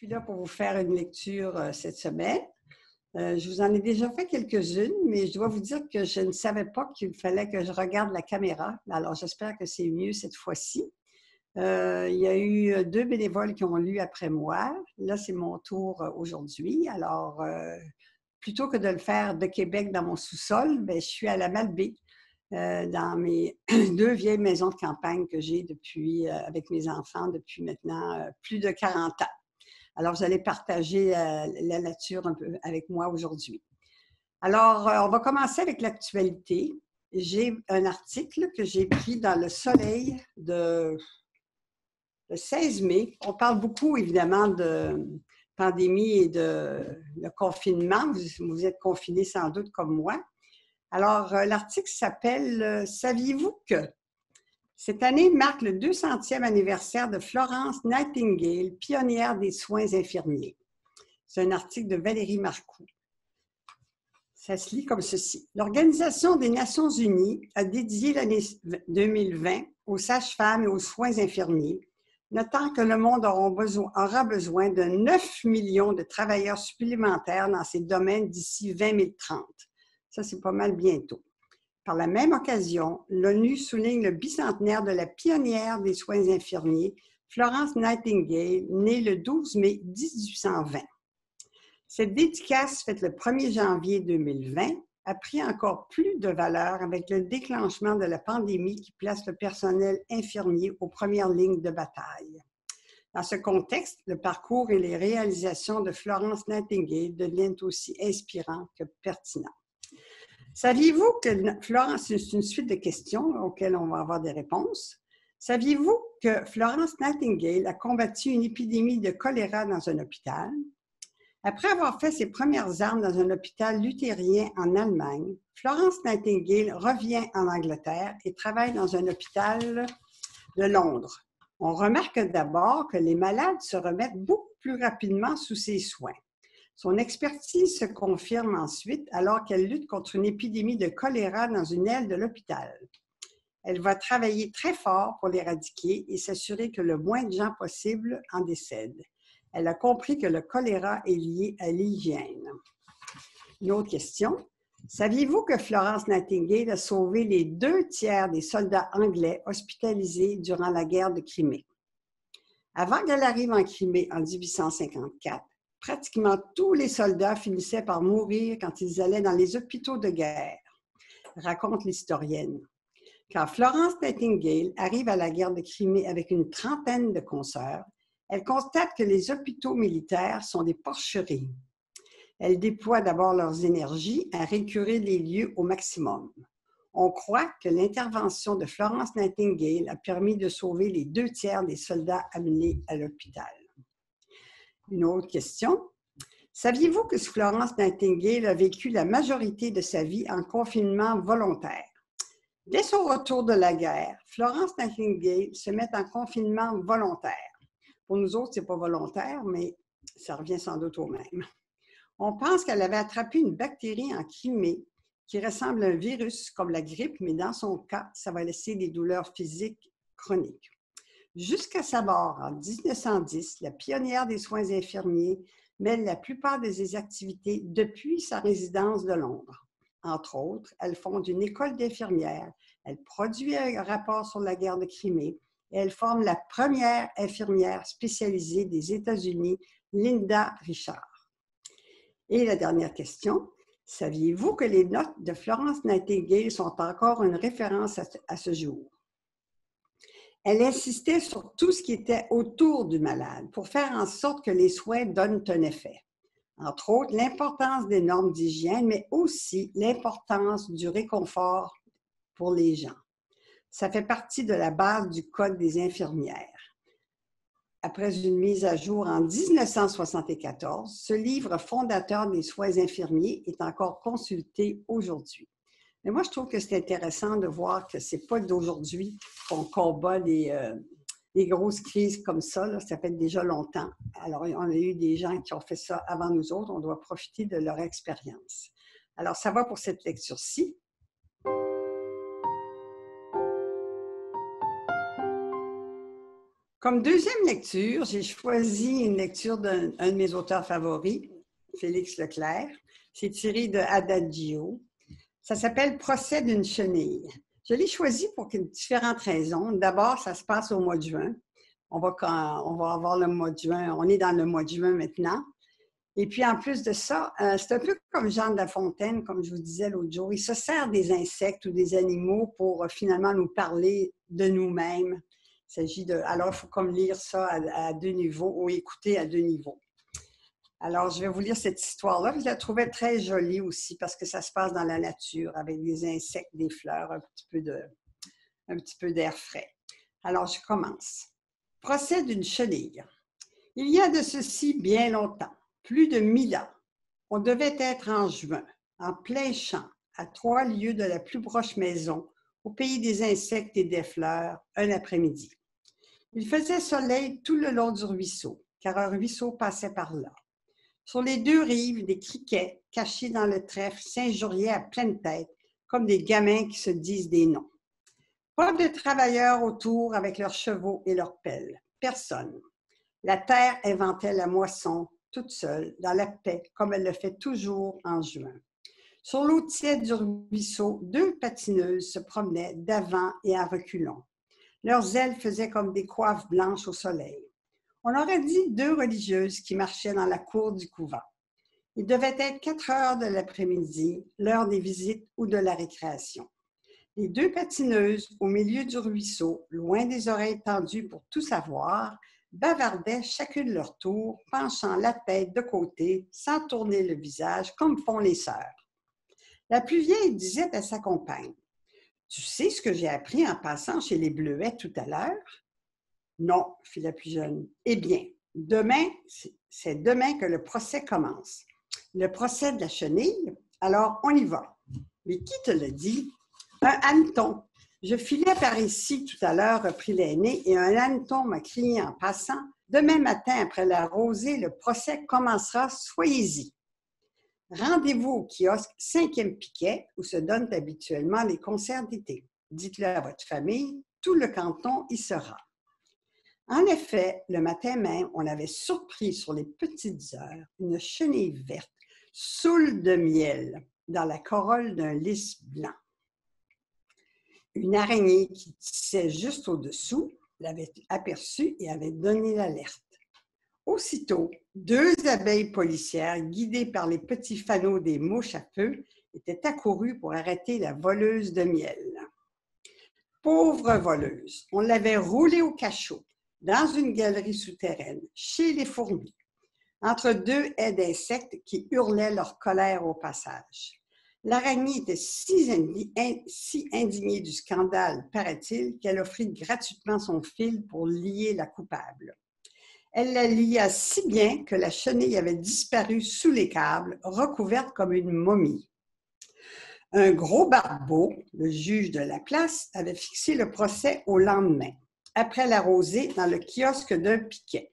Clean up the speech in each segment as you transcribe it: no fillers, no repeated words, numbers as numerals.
suis là pour vous faire une lecture cette semaine. Je vous en ai déjà fait quelques-unes, mais je dois vous dire que je ne savais pas qu'il fallait que je regarde la caméra. Alors, j'espère que c'est mieux cette fois-ci. Il y a eu 2 bénévoles qui ont lu après moi. Là, c'est mon tour aujourd'hui. Alors, plutôt que de le faire de Québec dans mon sous-sol, je suis à la Malbaie, dans mes 2 vieilles maisons de campagne que j'ai depuis, avec mes enfants depuis maintenant plus de 40 ans. Alors, vous allez partager la nature un peu avec moi aujourd'hui. Alors, on va commencer avec l'actualité. J'ai un article que j'ai pris dans Le Soleil le 16 mai. On parle beaucoup, évidemment, de pandémie et de confinement. Vous êtes confinés sans doute comme moi. Alors, l'article s'appelle « Saviez-vous que » Cette année marque le 200e anniversaire de Florence Nightingale, pionnière des soins infirmiers. C'est un article de Valérie Marcoux. Ça se lit comme ceci. L'Organisation des Nations unies a dédié l'année 2020 aux sages-femmes et aux soins infirmiers, notant que le monde aura besoin de 9 millions de travailleurs supplémentaires dans ces domaines d'ici 2030. Ça, c'est pas mal bientôt. Par la même occasion, l'ONU souligne le bicentenaire de la pionnière des soins infirmiers, Florence Nightingale, née le 12 mai 1820. Cette dédicace, faite le 1er janvier 2020, a pris encore plus de valeur avec le déclenchement de la pandémie qui place le personnel infirmier aux premières lignes de bataille. Dans ce contexte, le parcours et les réalisations de Florence Nightingale deviennent aussi inspirants que pertinents. Saviez-vous que, Florence, c'est une suite de questions auxquelles on va avoir des réponses. Saviez-vous que Florence Nightingale a combattu une épidémie de choléra dans un hôpital? Après avoir fait ses premières armes dans un hôpital luthérien en Allemagne, Florence Nightingale revient en Angleterre et travaille dans un hôpital de Londres. On remarque d'abord que les malades se remettent beaucoup plus rapidement sous ses soins. Son expertise se confirme ensuite alors qu'elle lutte contre une épidémie de choléra dans une aile de l'hôpital. Elle va travailler très fort pour l'éradiquer et s'assurer que le moins de gens possible en décèdent. Elle a compris que le choléra est lié à l'hygiène. Une autre question. Saviez-vous que Florence Nightingale a sauvé les 2/3 des soldats anglais hospitalisés durant la guerre de Crimée? Avant qu'elle arrive en Crimée en 1854, pratiquement tous les soldats finissaient par mourir quand ils allaient dans les hôpitaux de guerre, raconte l'historienne. Quand Florence Nightingale arrive à la guerre de Crimée avec une trentaine de consoeurs, elle constate que les hôpitaux militaires sont des porcheries. Elle déploie d'abord leurs énergies à récurer les lieux au maximum. On croit que l'intervention de Florence Nightingale a permis de sauver les 2/3 des soldats amenés à l'hôpital. Une autre question. Saviez-vous que Florence Nightingale a vécu la majorité de sa vie en confinement volontaire? Dès son retour de la guerre, Florence Nightingale se met en confinement volontaire. Pour nous autres, ce n'est pas volontaire, mais ça revient sans doute au même. On pense qu'elle avait attrapé une bactérie en Crimée qui ressemble à un virus comme la grippe, mais dans son cas, ça va laisser des douleurs physiques chroniques. Jusqu'à sa mort en 1910, la pionnière des soins infirmiers mêle la plupart de ses activités depuis sa résidence de Londres. Entre autres, elle fonde une école d'infirmières, elle produit un rapport sur la guerre de Crimée et elle forme la première infirmière spécialisée des États-Unis, Linda Richard. Et la dernière question, saviez-vous que les notes de Florence Nightingale sont encore une référence à ce jour? Elle insistait sur tout ce qui était autour du malade pour faire en sorte que les soins donnent un effet. Entre autres, l'importance des normes d'hygiène, mais aussi l'importance du réconfort pour les gens. Ça fait partie de la base du Code des infirmières. Après une mise à jour en 1974, ce livre fondateur des soins infirmiers est encore consulté aujourd'hui. Mais moi, je trouve que c'est intéressant de voir que ce n'est pas d'aujourd'hui qu'on combat des grosses crises comme ça. Là, ça fait déjà longtemps. Alors, on a eu des gens qui ont fait ça avant nous autres. On doit profiter de leur expérience. Alors, ça va pour cette lecture-ci. Comme deuxième lecture, j'ai choisi une lecture d'un de mes auteurs favoris, Félix Leclerc. C'est tiré de Adagio. Ça s'appelle Procès d'une chenille. Je l'ai choisi pour différentes raisons. D'abord, ça se passe au mois de juin. On va avoir le mois de juin. On est dans le mois de juin maintenant. Et puis, en plus de ça, c'est un peu comme Jean de La Fontaine, comme je vous disais l'autre jour. Il se sert des insectes ou des animaux pour finalement nous parler de nous-mêmes. Il s'agit de... Alors, il faut comme lire ça à deux niveaux ou écouter à deux niveaux. Alors, je vais vous lire cette histoire-là. Je la trouvais très jolie aussi parce que ça se passe dans la nature avec des insectes, des fleurs, un petit peu d'air frais. Alors, je commence. Procès d'une chenille. Il y a de ceci bien longtemps, plus de 1000 ans. On devait être en juin, en plein champ, à 3 lieues de la plus proche maison, au pays des insectes et des fleurs, un après-midi. Il faisait soleil tout le long du ruisseau, car un ruisseau passait par là. Sur les deux rives, des criquets, cachés dans le trèfle, s'injuriaient à pleine tête, comme des gamins qui se disent des noms. Pas de travailleurs autour avec leurs chevaux et leurs pelles. Personne. La terre inventait la moisson, toute seule, dans la paix, comme elle le fait toujours en juin. Sur l'eau tiède du ruisseau, 2 patineuses se promenaient d'avant et à reculons. Leurs ailes faisaient comme des coiffes blanches au soleil. On aurait dit 2 religieuses qui marchaient dans la cour du couvent. Il devait être 4 heures de l'après-midi, l'heure des visites ou de la récréation. Les 2 patineuses, au milieu du ruisseau, loin des oreilles tendues pour tout savoir, bavardaient chacune leur tour, penchant la tête de côté, sans tourner le visage, comme font les sœurs. La plus vieille disait à sa compagne, « Tu sais ce que j'ai appris en passant chez les Bleuets tout à l'heure? » « Non, fit la plus jeune. « Eh bien, c'est demain que le procès commence. Le procès de la chenille, alors on y va. » « Mais qui te l'a dit? »« Un hanneton. Je filais par ici tout à l'heure, reprit l'aîné, et un hanneton m'a crié en passant, « Demain matin, après la rosée, le procès commencera, soyez-y. » Rendez-vous au kiosque 5e piquet, où se donnent habituellement les concerts d'été. Dites-le à votre famille, tout le canton y sera. En effet, le matin même, on avait surpris sur les petites heures une chenille verte, saoule de miel, dans la corolle d'un lys blanc. Une araignée qui tissait juste au-dessous l'avait aperçue et avait donné l'alerte. Aussitôt, 2 abeilles policières, guidées par les petits fanaux des mouches à feu, étaient accourues pour arrêter la voleuse de miel. Pauvre voleuse, on l'avait roulée au cachot, dans une galerie souterraine, chez les fourmis, entre 2 haies d'insectes qui hurlaient leur colère au passage. L'araignée était si indignée du scandale, paraît-il, qu'elle offrit gratuitement son fil pour lier la coupable. Elle la lia si bien que la chenille avait disparu sous les câbles, recouverte comme une momie. Un gros barbeau, le juge de la place, avait fixé le procès au lendemain, après la rosée, dans le kiosque d'un piquet.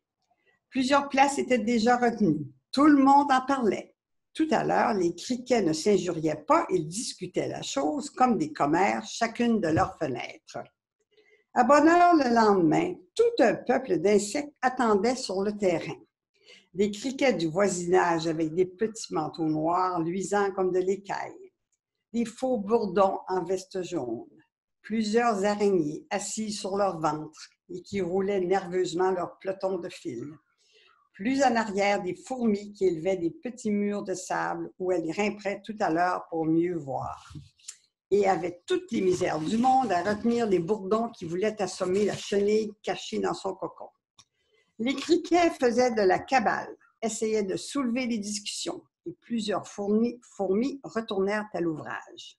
Plusieurs places étaient déjà retenues. Tout le monde en parlait. Tout à l'heure, les criquets ne s'injuriaient pas, ils discutaient la chose comme des commères, chacune de leurs fenêtres. À bonne heure le lendemain, tout un peuple d'insectes attendait sur le terrain. Des criquets du voisinage avec des petits manteaux noirs luisants comme de l'écaille. Des faux bourdons en veste jaune, plusieurs araignées assises sur leur ventre et qui roulaient nerveusement leur peloton de fil. Plus en arrière, des fourmis qui élevaient des petits murs de sable où elles grimperaient tout à l'heure pour mieux voir. Et avec toutes les misères du monde à retenir les bourdons qui voulaient assommer la chenille cachée dans son cocon. Les criquets faisaient de la cabale, essayaient de soulever les discussions. Et plusieurs fourmis retournèrent à l'ouvrage,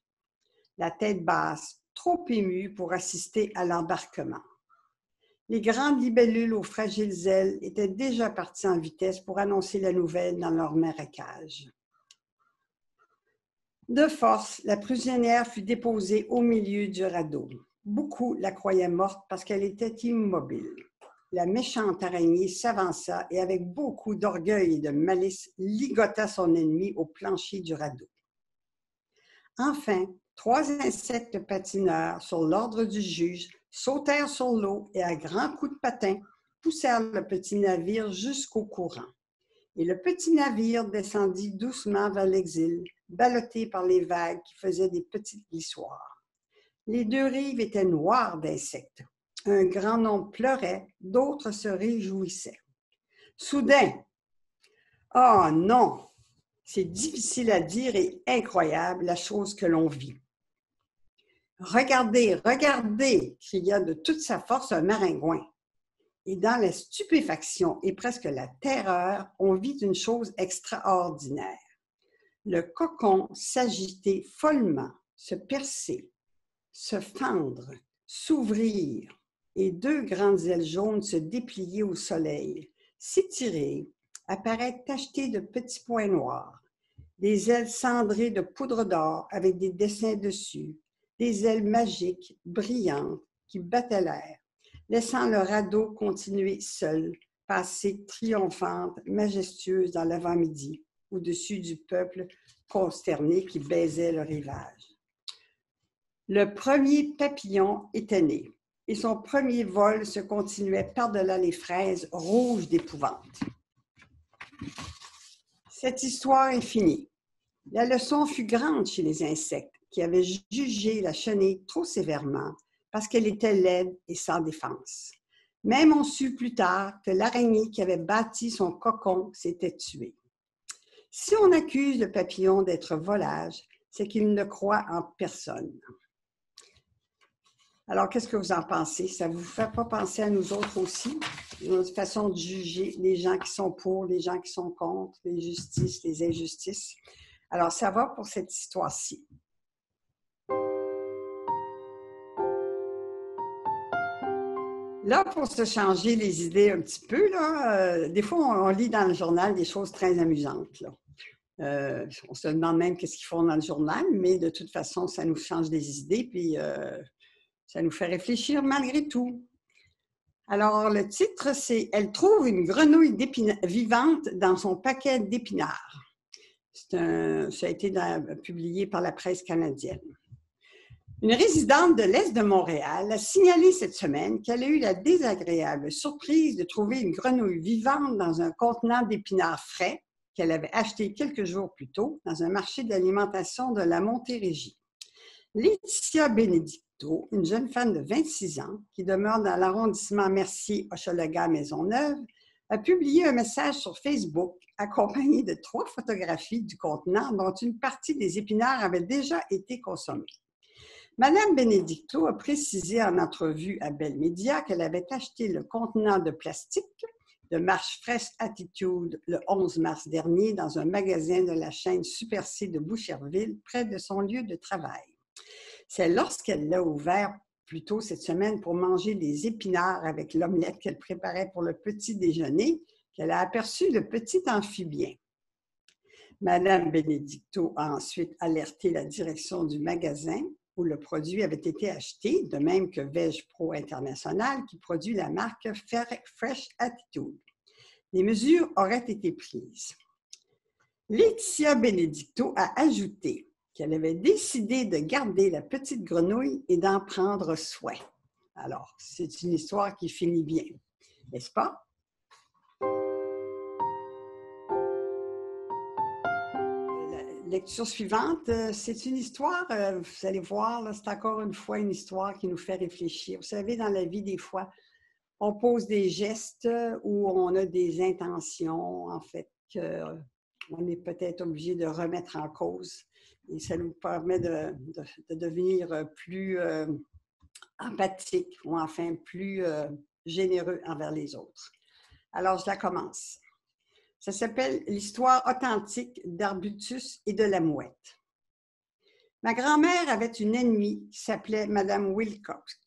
la tête basse, trop émue pour assister à l'embarquement. Les grandes libellules aux fragiles ailes étaient déjà parties en vitesse pour annoncer la nouvelle dans leur marécage. De force, la prisonnière fut déposée au milieu du radeau. Beaucoup la croyaient morte parce qu'elle était immobile. La méchante araignée s'avança et avec beaucoup d'orgueil et de malice ligota son ennemi au plancher du radeau. Enfin, 3 insectes patineurs, sur l'ordre du juge, sautèrent sur l'eau et à grands coups de patin poussèrent le petit navire jusqu'au courant. Et le petit navire descendit doucement vers l'exil, ballotté par les vagues qui faisaient des petites glissoires. Les deux rives étaient noires d'insectes. Un grand nombre pleurait, d'autres se réjouissaient. Soudain, oh non, c'est difficile à dire et incroyable la chose que l'on vit. Regardez, regardez, cria de toute sa force un maringouin. Et dans la stupéfaction et presque la terreur, on vit une chose extraordinaire. Le cocon s'agitait follement, se percer, se fendre, s'ouvrir, et deux grandes ailes jaunes se déplier au soleil, s'étirer, apparaître tachetées de petits points noirs, des ailes cendrées de poudre d'or avec des dessins dessus, des ailes magiques, brillantes, qui battaient l'air, laissant le radeau continuer seul, passer triomphante, majestueuse dans l'avant-midi, au-dessus du peuple consterné qui baisait le rivage. Le premier papillon était né, et son premier vol se continuait par-delà les fraises rouges d'épouvante. Cette histoire est finie. La leçon fut grande chez les insectes, qui avaient jugé la chenille trop sévèrement parce qu'elle était laide et sans défense. Même on sut plus tard que l'araignée qui avait bâti son cocon s'était tuée. Si on accuse le papillon d'être volage, c'est qu'il ne croit en personne. Alors, qu'est-ce que vous en pensez? Ça ne vous fait pas penser à nous autres aussi? Notre façon de juger les gens qui sont pour, les gens qui sont contre, les justices, les injustices. Alors, ça va pour cette histoire-ci. Là, pour se changer les idées un petit peu, là, des fois, on lit dans le journal des choses très amusantes. Là. On se demande même qu'est-ce qu'ils font dans le journal, mais de toute façon, ça nous change des idées, puis ça nous fait réfléchir malgré tout. Alors, le titre, c'est « Elle trouve une grenouille vivante dans son paquet d'épinards ». Ça a été publié par la presse canadienne. Une résidente de l'Est de Montréal a signalé cette semaine qu'elle a eu la désagréable surprise de trouver une grenouille vivante dans un contenant d'épinards frais qu'elle avait acheté quelques jours plus tôt dans un marché d'alimentation de la Montérégie. Laetitia Benedicto, une jeune femme de 26 ans qui demeure dans l'arrondissement Mercier-Hochelaga-Maisonneuve, a publié un message sur Facebook accompagné de 3 photographies du contenant dont une partie des épinards avait déjà été consommée. Madame Benedicto a précisé en entrevue à Bell Media qu'elle avait acheté le contenant de plastique de marche Fresh Attitude le 11 mars dernier dans un magasin de la chaîne Super C de Boucherville, près de son lieu de travail. C'est lorsqu'elle l'a ouvert plus tôt cette semaine pour manger des épinards avec l'omelette qu'elle préparait pour le petit déjeuner qu'elle a aperçu le petit amphibien. Madame Benedicto a ensuite alerté la direction du magasin où le produit avait été acheté, de même que Veg Pro International qui produit la marque Fresh Attitude. Les mesures auraient été prises. Laetitia Benedicto a ajouté qu'elle avait décidé de garder la petite grenouille et d'en prendre soin. Alors, c'est une histoire qui finit bien, n'est-ce pas? Lecture suivante, c'est une histoire, vous allez voir, là, c'est encore une fois une histoire qui nous fait réfléchir. Vous savez, dans la vie, des fois, on pose des gestes où on a des intentions, en fait, qu'on est peut-être obligé de remettre en cause. Et ça nous permet de devenir plus empathique ou enfin plus généreux envers les autres. Alors, je la commence. Ça s'appelle « L'histoire authentique d'Arbutus et de la mouette ». Ma grand-mère avait une ennemie qui s'appelait Madame Wilcox.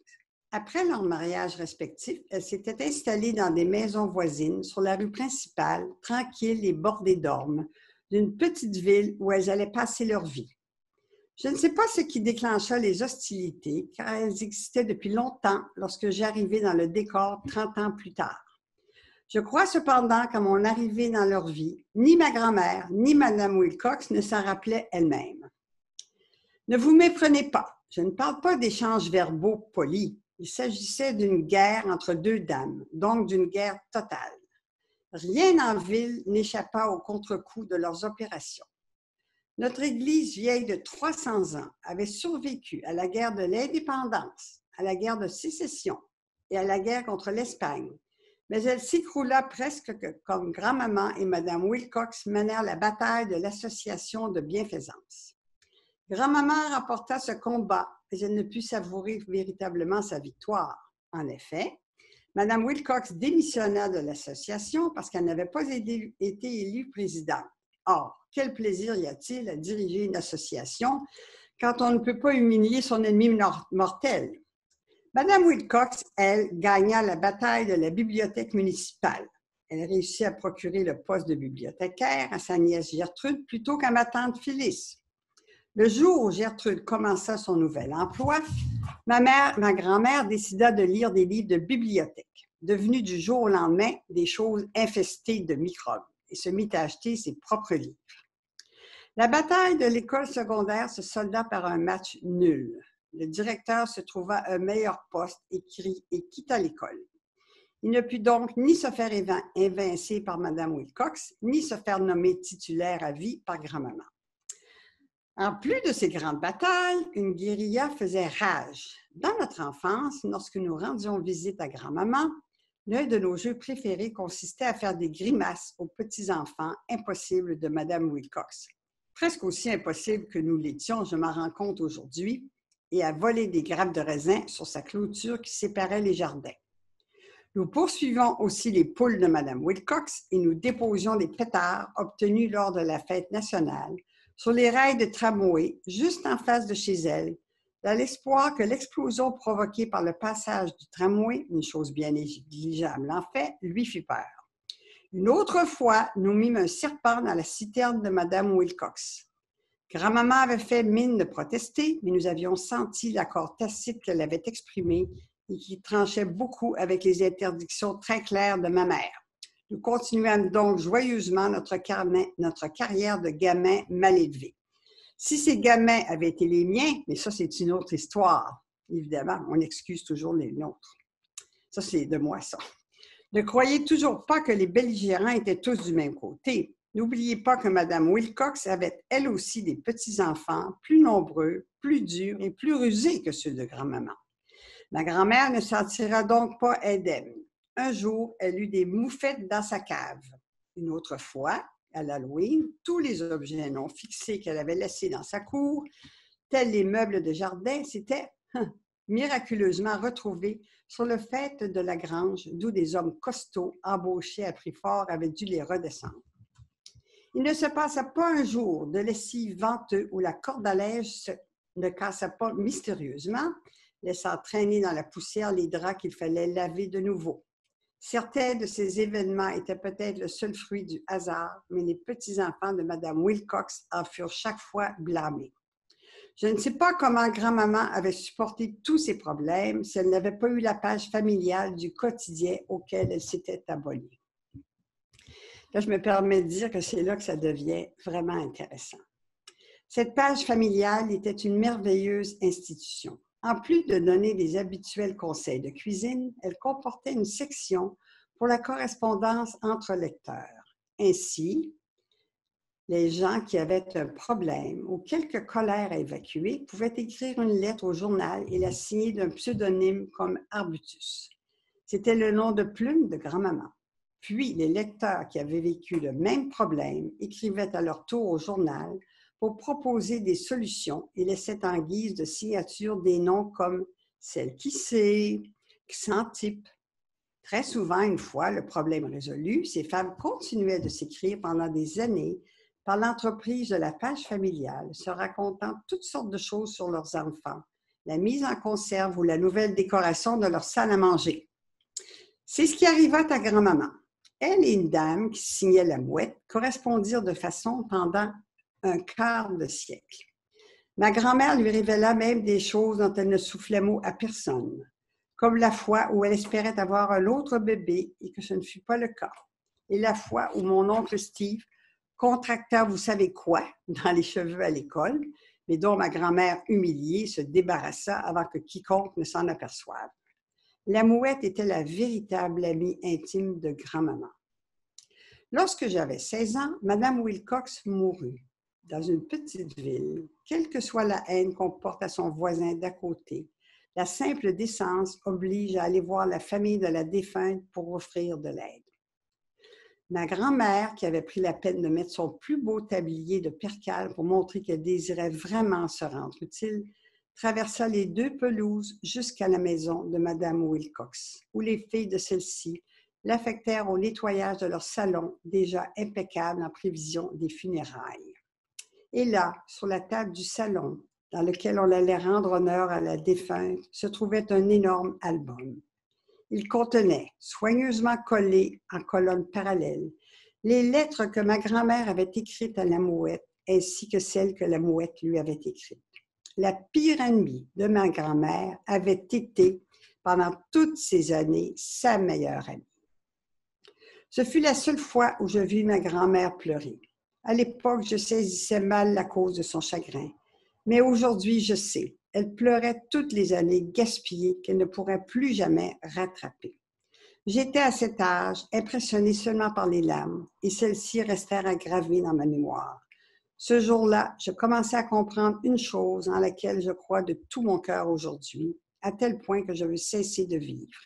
Après leur mariage respectif, elle s'était installée dans des maisons voisines sur la rue principale, tranquille et bordée d'ormes, d'une petite ville où elles allaient passer leur vie. Je ne sais pas ce qui déclencha les hostilités, car elles existaient depuis longtemps lorsque j'arrivais dans le décor 30 ans plus tard. Je crois cependant qu'à mon arrivée dans leur vie, ni ma grand-mère, ni Mme Wilcox ne s'en rappelaient elles-mêmes. Ne vous méprenez pas, je ne parle pas d'échanges verbaux polis. Il s'agissait d'une guerre entre deux dames, donc d'une guerre totale. Rien en ville n'échappa au contre-coup de leurs opérations. Notre Église vieille de 300 ans avait survécu à la guerre de l'indépendance, à la guerre de sécession et à la guerre contre l'Espagne, mais elle s'écroula presque comme grand-maman et Mme Wilcox menèrent la bataille de l'association de bienfaisance. Grand-maman remporta ce combat, mais elle ne put savourer véritablement sa victoire. En effet, Mme Wilcox démissionna de l'association parce qu'elle n'avait pas été élue présidente. Or, quel plaisir y a-t-il à diriger une association quand on ne peut pas humilier son ennemi mortel? Mme Wilcox, elle, gagna la bataille de la bibliothèque municipale. Elle réussit à procurer le poste de bibliothécaire à sa nièce Gertrude plutôt qu'à ma tante Phyllis. Le jour où Gertrude commença son nouvel emploi, ma grand-mère décida de lire des livres de bibliothèque, devenus du jour au lendemain des choses infestées de microbes, et se mit à acheter ses propres livres. La bataille de l'école secondaire se solda par un match nul. Le directeur se trouva à un meilleur poste et quitta l'école. Il ne put donc ni se faire évincer par Mme Wilcox, ni se faire nommer titulaire à vie par grand-maman. En plus de ces grandes batailles, une guérilla faisait rage. Dans notre enfance, lorsque nous rendions visite à grand-maman, l'un de nos jeux préférés consistait à faire des grimaces aux petits-enfants impossibles de Mme Wilcox. Presque aussi impossible que nous l'étions, je m'en rends compte aujourd'hui, et à voler des grappes de raisin sur sa clôture qui séparait les jardins. Nous poursuivions aussi les poules de Mme Wilcox et nous déposions des pétards obtenus lors de la fête nationale sur les rails de tramway juste en face de chez elle, dans l'espoir que l'explosion provoquée par le passage du tramway, une chose bien négligeable en fait, lui fit peur. Une autre fois, nous mîmes un serpent dans la citerne de Mme Wilcox. Grand-maman avait fait mine de protester, mais nous avions senti l'accord tacite qu'elle avait exprimé et qui tranchait beaucoup avec les interdictions très claires de ma mère. Nous continuâmes donc joyeusement notre carrière de gamins mal élevés. Si ces gamins avaient été les miens, mais ça, c'est une autre histoire. Évidemment, on excuse toujours les nôtres. Ça, c'est de moi, ça. Ne croyez toujours pas que les belligérants étaient tous du même côté. N'oubliez pas que Mme Wilcox avait elle aussi des petits-enfants plus nombreux, plus durs et plus rusés que ceux de grand-maman. Ma grand-mère ne s'en tira donc pas indemne. Un jour, elle eut des moufettes dans sa cave. Une autre fois, à l'Halloween, tous les objets non fixés qu'elle avait laissés dans sa cour, tels les meubles de jardin, s'étaient miraculeusement retrouvés sur le faîte de la grange, d'où des hommes costauds embauchés à prix fort avaient dû les redescendre. Il ne se passa pas un jour de lessive venteux où la corde à linge ne cassa pas mystérieusement, laissant traîner dans la poussière les draps qu'il fallait laver de nouveau. Certains de ces événements étaient peut-être le seul fruit du hasard, mais les petits-enfants de Mme Wilcox en furent chaque fois blâmés. Je ne sais pas comment grand-maman avait supporté tous ces problèmes si elle n'avait pas eu la page familiale du quotidien auquel elle s'était abonnée. Là, je me permets de dire que c'est là que ça devient vraiment intéressant. Cette page familiale était une merveilleuse institution. En plus de donner des habituels conseils de cuisine, elle comportait une section pour la correspondance entre lecteurs. Ainsi, les gens qui avaient un problème ou quelque colère à évacuer pouvaient écrire une lettre au journal et la signer d'un pseudonyme comme Arbutus. C'était le nom de plume de grand-maman. Puis, les lecteurs qui avaient vécu le même problème écrivaient à leur tour au journal pour proposer des solutions et laissaient en guise de signature des noms comme « celle qui sait »,« Xantippe ». Très souvent, une fois le problème résolu, ces femmes continuaient de s'écrire pendant des années par l'entreprise de la page familiale, se racontant toutes sortes de choses sur leurs enfants, la mise en conserve ou la nouvelle décoration de leur salle à manger. C'est ce qui arriva à grand-maman. Elle et une dame qui signait la mouette correspondirent de façon pendant un quart de siècle. Ma grand-mère lui révéla même des choses dont elle ne soufflait mot à personne, comme la fois où elle espérait avoir un autre bébé et que ce ne fut pas le cas, et la fois où mon oncle Steve contracta vous savez quoi dans les cheveux à l'école, mais dont ma grand-mère humiliée se débarrassa avant que quiconque ne s'en aperçoive. La mouette était la véritable amie intime de grand-maman. Lorsque j'avais 16 ans, Madame Wilcox mourut dans une petite ville. Quelle que soit la haine qu'on porte à son voisin d'à côté, la simple décence oblige à aller voir la famille de la défunte pour offrir de l'aide. Ma grand-mère, qui avait pris la peine de mettre son plus beau tablier de percale pour montrer qu'elle désirait vraiment se rendre utile, traversa les 2 pelouses jusqu'à la maison de Madame Wilcox, où les filles de celle-ci l'affectèrent au nettoyage de leur salon, déjà impeccable en prévision des funérailles. Et là, sur la table du salon, dans lequel on allait rendre honneur à la défunte, se trouvait un énorme album. Il contenait, soigneusement collés en colonnes parallèles, les lettres que ma grand-mère avait écrites à la mouette, ainsi que celles que la mouette lui avait écrites. La pire ennemie de ma grand-mère avait été, pendant toutes ces années, sa meilleure amie. Ce fut la seule fois où je vis ma grand-mère pleurer. À l'époque, je saisissais mal la cause de son chagrin. Mais aujourd'hui, je sais, elle pleurait toutes les années gaspillées qu'elle ne pourrait plus jamais rattraper. J'étais à cet âge impressionnée seulement par les larmes et celles-ci restèrent gravées dans ma mémoire. Ce jour-là, je commençais à comprendre une chose en laquelle je crois de tout mon cœur aujourd'hui, à tel point que je veux cesser de vivre,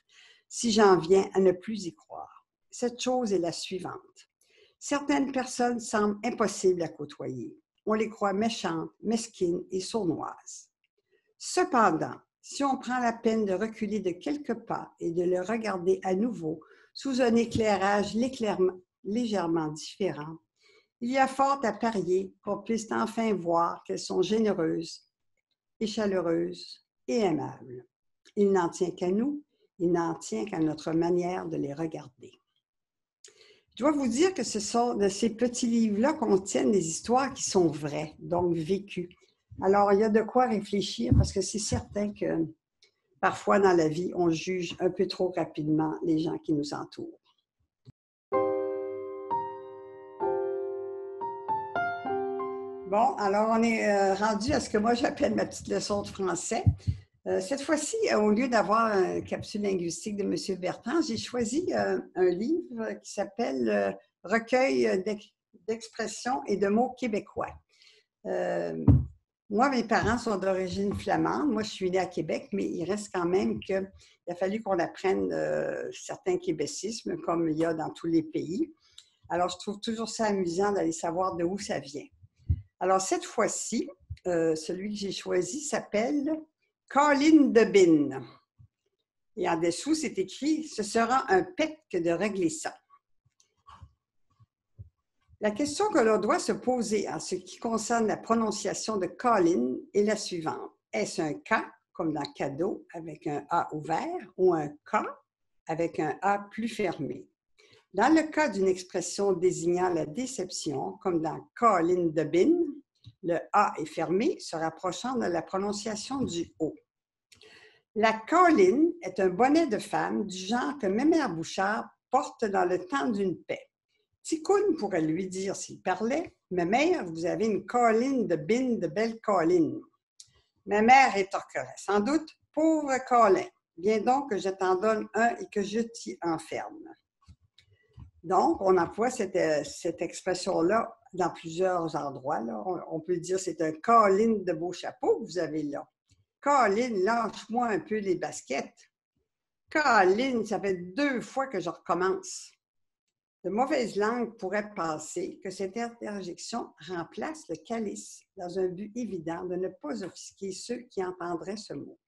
si j'en viens à ne plus y croire. Cette chose est la suivante. Certaines personnes semblent impossibles à côtoyer. On les croit méchantes, mesquines et sournoises. Cependant, si on prend la peine de reculer de quelques pas et de le regarder à nouveau sous un éclairage légèrement différent, il y a fort à parier qu'on puisse enfin voir qu'elles sont généreuses et chaleureuses et aimables. Il n'en tient qu'à nous, il n'en tient qu'à notre manière de les regarder. Je dois vous dire que ce sont de ces petits livres-là contiennent des histoires qui sont vraies, donc vécues. Alors, il y a de quoi réfléchir parce que c'est certain que parfois dans la vie, on juge un peu trop rapidement les gens qui nous entourent. Bon, alors on est rendu à ce que moi j'appelle ma petite leçon de français. Cette fois-ci, au lieu d'avoir une capsule linguistique de M. Bertrand, j'ai choisi un livre qui s'appelle Recueil d'expressions et de mots québécois. Moi, mes parents sont d'origine flamande. Moi, je suis née à Québec, mais il reste quand même qu'il a fallu qu'on apprenne certains québécismes, comme il y a dans tous les pays. Alors, je trouve toujours ça amusant d'aller savoir de où ça vient. Alors, cette fois-ci, celui que j'ai choisi s'appelle Colline de Bin. Et en dessous, c'est écrit « Ce sera un pet que de régler ça ». La question que l'on doit se poser en ce qui concerne la prononciation de Colline est la suivante. Est-ce un K, comme dans cadeau, avec un A ouvert, ou un K avec un A plus fermé? Dans le cas d'une expression désignant la déception, comme dans Colline de Bin, le A est fermé, se rapprochant de la prononciation du O. La colline est un bonnet de femme du genre que Mémère Bouchard porte dans le temps d'une paix. Ticoune pourrait lui dire s'il parlait, « Mémère, vous avez une colline de Bin de belle colline. » Mémère rétorquerait sans doute, « Pauvre colin, viens donc que je t'en donne un et que je t'y enferme. » Donc, on emploie cette expression-là dans plusieurs endroits. Là. On peut dire c'est un colline de beau chapeau que vous avez là. Colline, lâche-moi un peu les baskets. Colline, ça fait 2 fois que je recommence. De mauvaise langue pourrait penser que cette interjection remplace le calice dans un but évident de ne pas offusquer ceux qui entendraient ce mot.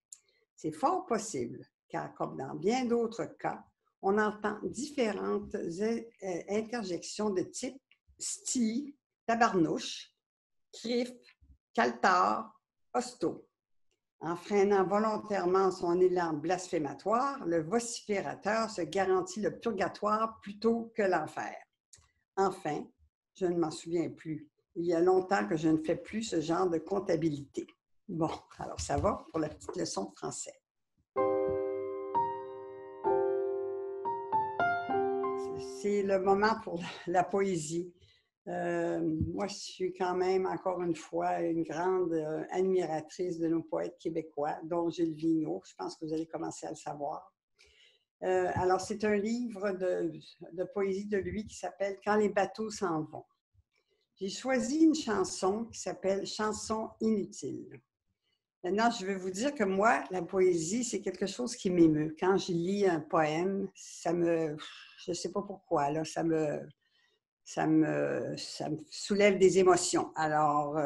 C'est fort possible, car comme dans bien d'autres cas, on entend différentes interjections de type sti, tabarnouche, crif, caltar, hosto. En freinant volontairement son élan blasphématoire, le vociférateur se garantit le purgatoire plutôt que l'enfer. Enfin, je ne m'en souviens plus. Il y a longtemps que je ne fais plus ce genre de comptabilité. Bon, alors ça va pour la petite leçon de français. C'est le moment pour la poésie. Moi, je suis quand même, encore une fois, une grande admiratrice de nos poètes québécois, dont Gilles Vigneault. Je pense que vous allez commencer à le savoir. Alors, c'est un livre de poésie de lui qui s'appelle « Quand les bateaux s'en vont ». J'ai choisi une chanson qui s'appelle « Chanson inutile ». Maintenant, je vais vous dire que moi, la poésie, c'est quelque chose qui m'émeut. Quand je lis un poème, je ne sais pas pourquoi, là, ça me soulève des émotions. Alors,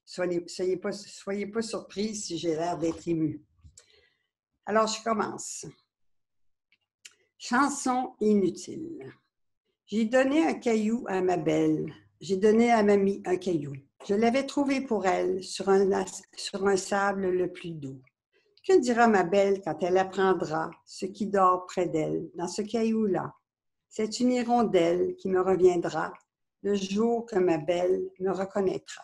soyez pas surpris si j'ai l'air d'être émue. Alors, je commence. Chanson inutile. J'ai donné un caillou à ma belle. J'ai donné à mamie un caillou. Je l'avais trouvé pour elle sur un sable le plus doux. Que dira ma belle quand elle apprendra ce qui dort près d'elle, dans ce caillou-là? C'est une hirondelle qui me reviendra le jour que ma belle me reconnaîtra.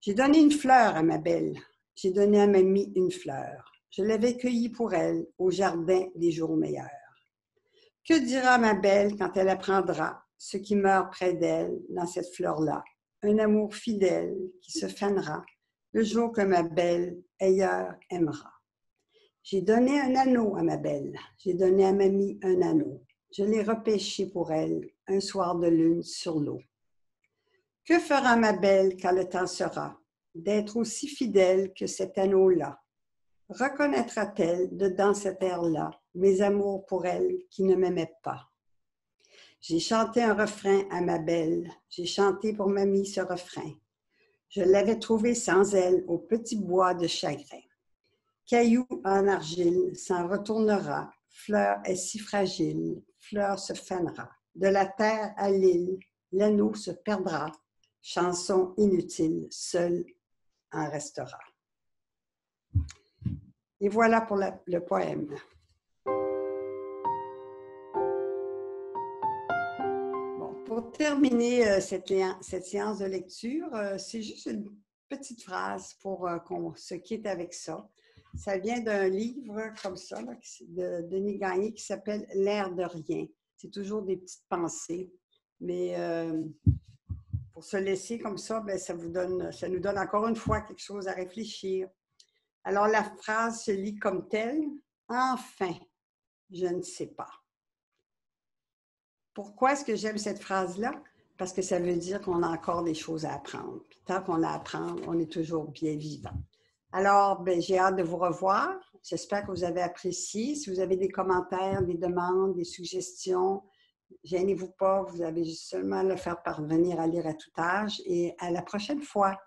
J'ai donné une fleur à ma belle. J'ai donné à mamie une fleur. Je l'avais cueillie pour elle au jardin des jours meilleurs. Que dira ma belle quand elle apprendra ce qui meurt près d'elle dans cette fleur-là? Un amour fidèle qui se fanera le jour que ma belle ailleurs aimera. J'ai donné un anneau à ma belle. J'ai donné à mamie un anneau. Je l'ai repêché pour elle un soir de lune sur l'eau. Que fera ma belle quand le temps sera d'être aussi fidèle que cet anneau-là? Reconnaîtra-t-elle dedans cet air-là mes amours pour elle qui ne m'aimaient pas? J'ai chanté un refrain à ma belle. J'ai chanté pour mamie ce refrain. Je l'avais trouvé sans elle au petit bois de chagrin. Caillou en argile s'en retournera. Fleur est si fragile, fleur se fanera. De la terre à l'île, l'anneau se perdra. Chanson inutile, seul en restera. Et voilà pour le poème. Bon, pour terminer cette séance de lecture, c'est juste une petite phrase pour qu'on se quitte avec ça. Ça vient d'un livre comme ça, là, de Denis Gagné, qui s'appelle « L'air de rien ». C'est toujours des petites pensées, mais pour se laisser comme ça, bien, ça nous donne encore une fois quelque chose à réfléchir. Alors, la phrase se lit comme telle. « Enfin, je ne sais pas. » Pourquoi est-ce que j'aime cette phrase-là? Parce que ça veut dire qu'on a encore des choses à apprendre. Puis tant qu'on a à apprendre, on est toujours bien vivant. Alors, ben, j'ai hâte de vous revoir. J'espère que vous avez apprécié. Si vous avez des commentaires, des demandes, des suggestions, gênez-vous pas. Vous avez juste seulement à le faire parvenir à lire à tout âge. Et à la prochaine fois.